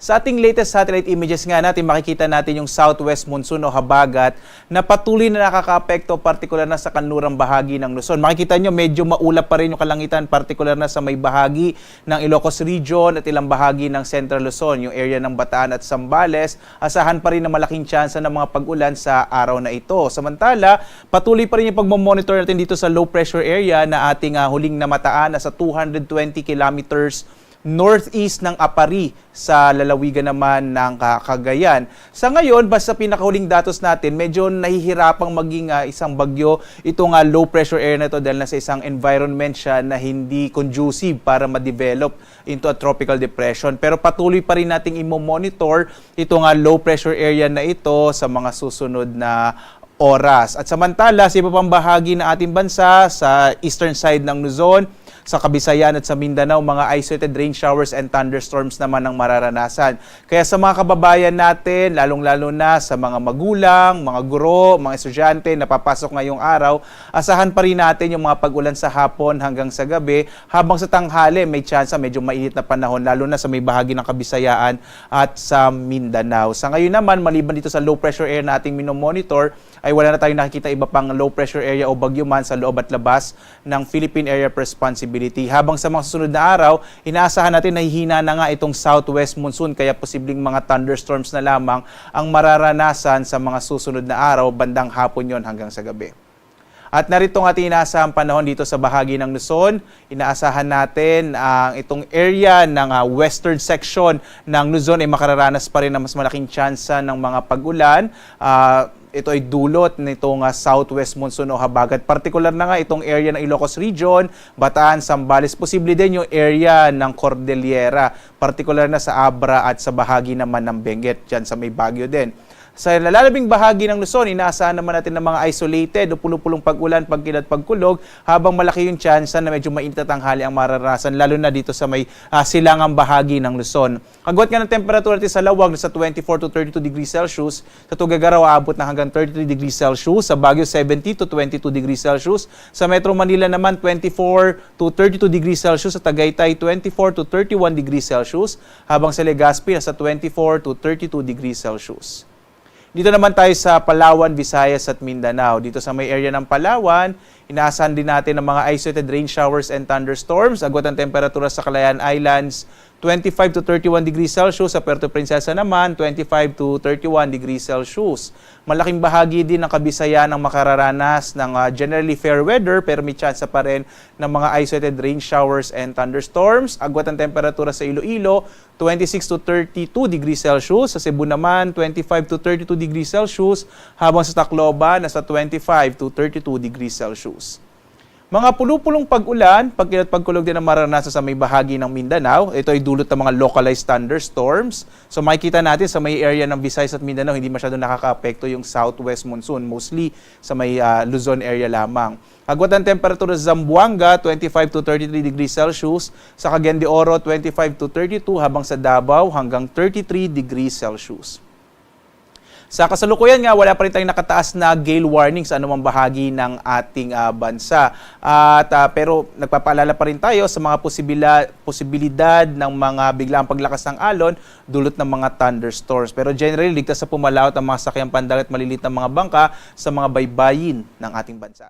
Sa ating latest satellite images nga natin, makikita natin yung southwest monsoon o habagat na patuloy na nakakaapekto, partikular na sa kanlurang bahagi ng Luzon. Makikita nyo, medyo maulap pa rin yung kalangitan, partikular na sa may bahagi ng Ilocos Region at ilang bahagi ng Central Luzon, yung area ng Bataan at Zambales. Asahan pa rin na malaking tsansa ng mga pag-ulan sa araw na ito. Samantala, patuloy pa rin yung pagmamonitor natin dito sa low pressure area na ating huling namataan na sa 220 kilometers northeast ng Apari sa lalawigan naman ng Cagayan. Sa ngayon, basta pinakahuling datos natin, medyo nahihirapang maging isang bagyo itong low pressure area na ito dahil nasa isang environment siya na hindi conducive para ma-develop into a tropical depression. Pero patuloy pa rin nating i-monitor itong low pressure area na ito sa mga susunod na oras. At samantala, sa iba pang bahagi ng ating bansa, sa eastern side ng Luzon, sa Kabisayan at sa Mindanao, mga isolated rain showers and thunderstorms naman ang mararanasan. Kaya sa mga kababayan natin, lalong-lalo na sa mga magulang, mga guro, mga estudyante na papasok ngayong araw, asahan pa rin natin yung mga pag-ulan sa hapon hanggang sa gabi, habang sa tanghali may tsansa medyo mainit na panahon, lalo na sa may bahagi ng Kabisayaan at sa Mindanao. Sa ngayon naman, maliban dito sa low pressure area na ating minomonitor, ay wala na tayong nakikita iba pang low pressure area o bagyo man sa loob at labas ng Philippine Area of Responsibility. Habang sa mga susunod na araw, inaasahan natin na hihina na nga itong southwest monsoon, kaya posibleng mga thunderstorms na lamang ang mararanasan sa mga susunod na araw, bandang hapon yon hanggang sa gabi. At narito ang ating inaasahang panahon dito sa bahagi ng Luzon. Inaasahan natin ang itong area ng western section ng Luzon ay makararanas pa rin ng mas malaking tsansa ng mga pag-ulan. Ito ay dulot nitong southwest monsoon o habagat. Partikular na nga itong area ng Ilocos Region, Bataan, Zambales. Posible din yung area ng Cordillera, partikular na sa Abra at sa bahagi naman ng Benguet, dyan sa may Baguio din. Sa lalalabing bahagi ng Luzon, inaasahan naman natin ng mga isolated o pulong-pulong pag-ulan, pagkilat, pagkulog, habang malaki yung tsansa na medyo mainit at tanghali ang mararanasan, lalo na dito sa may silangang bahagi ng Luzon. Agwat nga ng temperatura natin sa Lawag na sa 24 to 32 degrees Celsius, sa Tuguegarao aabot na hanggang 33 degrees Celsius, sa Baguio 70 to 22 degrees Celsius, sa Metro Manila naman 24 to 32 degrees Celsius, sa Tagaytay 24 to 31 degrees Celsius, habang sa Legazpi sa 24 to 32 degrees Celsius. Dito naman tayo sa Palawan, Visayas at Mindanao. Dito sa may area ng Palawan, inaasahan din natin ng mga isolated rain showers and thunderstorms. Agwat ang temperatura sa Calayan Islands, 25 to 31 degrees Celsius. Sa Puerto Princesa naman, 25 to 31 degrees Celsius. Malaking bahagi din ng Kabisayan ang makararanas ng generally fair weather, pero may tsansa pa rin ng mga isolated rain showers and thunderstorms. Agwat ang temperatura sa Iloilo, 26 to 32 degrees Celsius. Sa Cebu naman, 25 to 32 degrees Celsius. Habang sa Tacloban, nasa 25 to 32 degrees Celsius. Mga pulupulong pag-ulan, pagkilat pagkulog din ang mararanasan sa may bahagi ng Mindanao. Ito ay dulot ng mga localized thunderstorms. So makikita natin sa may area ng Visayas at Mindanao, hindi masyado nakaka-apekto yung southwest monsoon, mostly sa may Luzon area lamang. Agwat ang temperatura sa Zamboanga, 25 to 33 degrees Celsius. Sa Cagayan de Oro, 25 to 32, habang sa Davao hanggang 33 degrees Celsius. Sa kasalukuyan nga, wala pa rin tayong nakataas na gale warning sa anumang bahagi ng ating bansa. Pero nagpapaalala pa rin tayo sa mga posibilidad ng mga biglang paglakas ng alon dulot ng mga thunderstorms. Pero generally, ligtas sa pumalawat ang mga sakyang pandagat, malilit na mga bangka sa mga baybayin ng ating bansa.